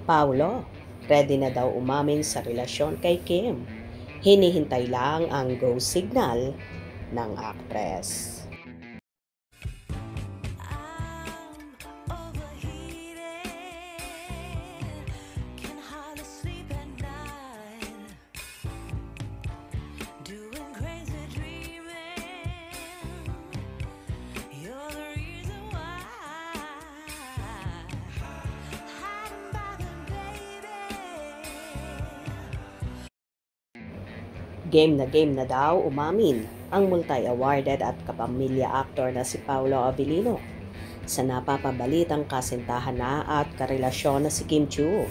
Paulo, ready na daw umamin sa relasyon kay Kim. Hinihintay lang ang go signal ng actress. Game na daw umamin ang multi-awarded at kapamilya actor na si Paolo Abilino sa napapabalitang kasintahan na at karelasyon na si Kim Chiu.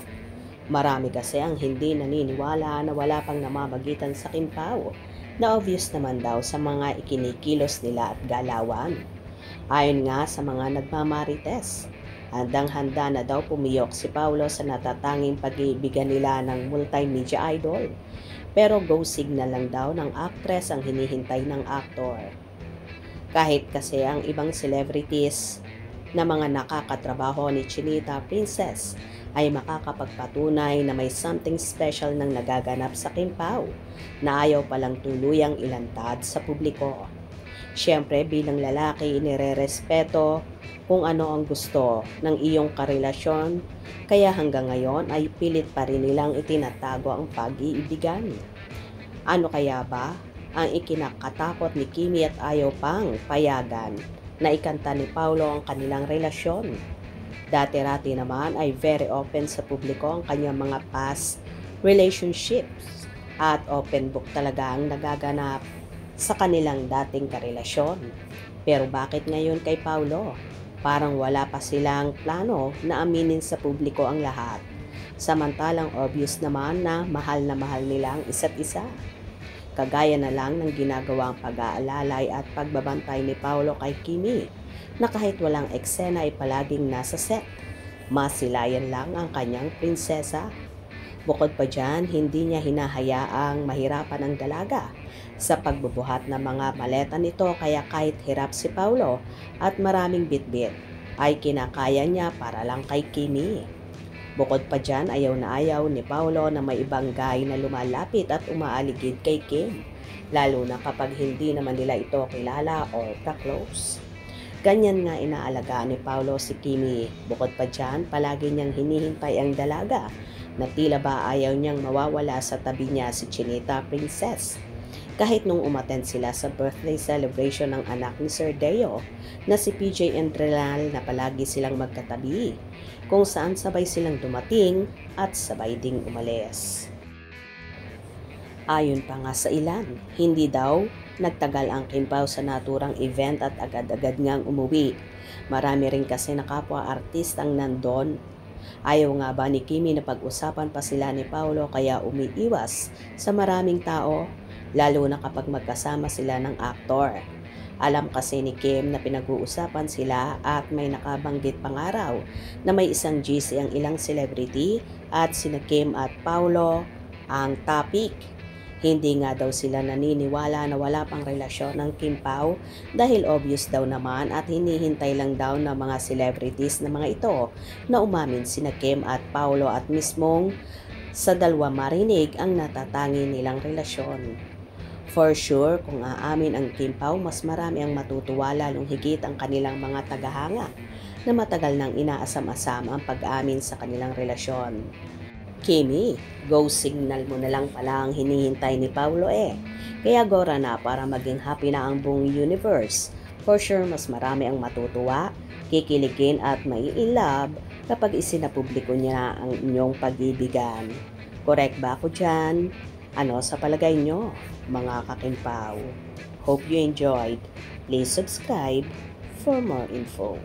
Marami kasi ang hindi naniniwala na wala pang namamagitan sa Kim Pao na obvious naman daw sa mga ikinikilos nila at galawan. Ayon nga sa mga nagmamarites, handang-handa na daw pumiyok si Paolo sa natatanging pag-iibigan nila ng multimedia idol. Pero go signal lang daw ng actress ang hinihintay ng actor. Kahit kasi ang ibang celebrities na mga nakakatrabaho ni Chinita Princess ay makakapagpatunay na may something special nang nagaganap sa Kim Pao na ayaw palang tuluyang ilantad sa publiko. Siyempre bilang lalaki inirerespeto kung ano ang gusto ng iyong karelasyon, kaya hanggang ngayon ay pilit pa rin nilang itinatago ang pag-iibigan. Ano kaya ba ang ikinakatakot ni Kimi at ayaw pang payagan na ikanta ni Paolo ang kanilang relasyon? Dati-rati naman ay very open sa publiko ang kanyang mga past relationships at open book talaga ang nagaganap sa kanilang dating karelasyon. Pero bakit ngayon kay Paolo? Parang wala pa silang plano na aminin sa publiko ang lahat. Samantalang obvious naman na mahal nila ang isa't isa. Kagaya na lang ng ginagawang pag-aalalay at pagbabantay ni Paolo kay Kimi na kahit walang eksena ay palaging nasa set. Masilayan lang ang kanyang prinsesa. Bukod pa dyan, hindi niya hinahayaang mahirapan ang dalaga sa pagbubuhat ng mga maleta nito kaya kahit hirap si Paolo at maraming bitbit ay kinakaya niya para lang kay Kimi. Bukod pa dyan, ayaw na ayaw ni Paolo na may ibang guy na lumalapit at umaaligid kay Kim, lalo na kapag hindi naman nila ito kilala or ka-close. Ganyan nga inaalagaan ni Paolo si Kimi. Bukod pa dyan, palagi niyang hinihintay ang dalaga na tila ba ayaw niyang mawawala sa tabi niya si Chinita Princess. Kahit nung umattend sila sa birthday celebration ng anak ni Sir Deo na si PJ Entrelal na palagi silang magkatabi, kung saan sabay silang dumating at sabay ding umalis. Ayon pa nga sa ilan, hindi daw nagtagal ang Kim Pao sa naturang event at agad-agad ngang umuwi. Marami rin kasi na kapwa-artistang nandon. Ayaw nga ba ni Kimi na pag-usapan pa sila ni Paolo kaya umiiwas sa maraming tao, lalo na kapag magkasama sila ng aktor. Alam kasi ni Kim na pinag-uusapan sila at may nakabanggit pang araw na may isang GC ang ilang celebrity at sina Kim at Paolo ang topic. Hindi nga daw sila naniniwala na wala pang relasyon ng Kim Pao dahil obvious daw naman at hinihintay lang daw ng mga celebrities na mga ito na umamin sina Kim at Paolo at mismong sa dalawa marinig ang natatangi nilang relasyon. For sure, kung aamin ang Kim Pao, mas marami ang matutuwa lalong higit ang kanilang mga tagahanga na matagal nang inaasam-asam ang pag-amin sa kanilang relasyon. Kimi, go signal mo na lang pala ang hinihintay ni Paolo eh. Kaya gora na para maging happy na ang buong universe. For sure, mas marami ang matutuwa, kikiligin at mai-inlove kapag isinapubliko niya ang inyong pag-ibigan. Correct ba ako dyan? Ano sa palagay nyo, mga kakimpaw? Hope you enjoyed. Please subscribe for more info.